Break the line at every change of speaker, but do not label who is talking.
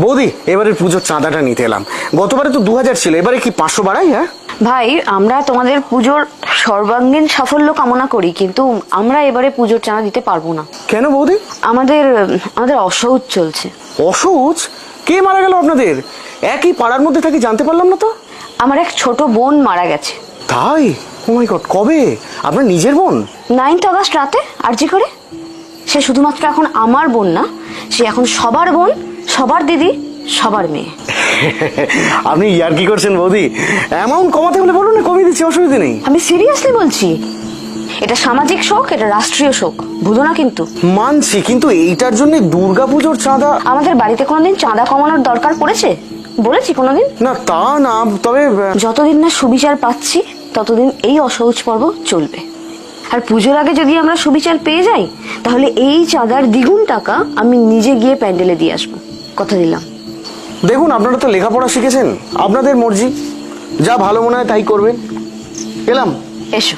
বৌদি, এবারে পুজোর চাঁদাটা নিতে এলাম। গতবারে তো 2000 ছিল, এবারে কি 500 বাড়াই? হ্যাঁ
ভাই, আমরা তোমাদের পুজোর সর্বাঙ্গীন সাফল্য কামনা করি, কিন্তু আমরা এবারে পুজোর চাঁদা দিতে পারবো না।
কেন বৌদি?
আমাদের আমাদের অসৌচ চলছে।
অসৌচ? কে মারা গেল আপনাদের? একই পাড়ার মধ্যে থাকি, জানতে পারলাম না তো।
আমার এক ছোট বোন মারা গেছে।
তাই? ও মাই গড, কবে? আপনার নিজের বোন?
9th অগস্ট রাতে আরজি করে। সে শুধুমাত্র এখন আমার বোন না, সে এখন সবার বোন, সবার দিদি, সবার মেয়ে।
আপনি ইয়ার কি করছেন বৌদি? অ্যামাউন্ট কমাতে হলে বলুন না, কমিয়ে দিচ্ছি, অসুবিধা নেই।
আমি সিরিয়াসলি বলছি, এটা সামাজিক শোক, এটা রাষ্ট্রীয় শোক, বুঝো না? কিন্তু
মানছি, কিন্তু এইটার জন্য দুর্গাপুজোর চাঁদা?
আমাদের বাড়িতে কোনোদিন চাঁদা কমানোর দরকার পড়েছে বলেছি কোনোদিন?
না তা না, তবে
যতদিন না সুবিচার পাচ্ছি ততদিন এই অসহজ পর্ব চলবে। আর পুজোর আগে যদি আমরা সুবিচার পেয়ে যাই, তাহলে এই চাঁদার দ্বিগুণ টাকা আমি নিজে গিয়ে প্যান্ডেলে দিয়ে আসবো, কথা দিলাম।
দেখুন, আপনারা তো লেখাপড়া শিখেছেন, আপনাদের মর্জি, যা ভালো মনে হয় তাই করবেন। এলাম।
এসো।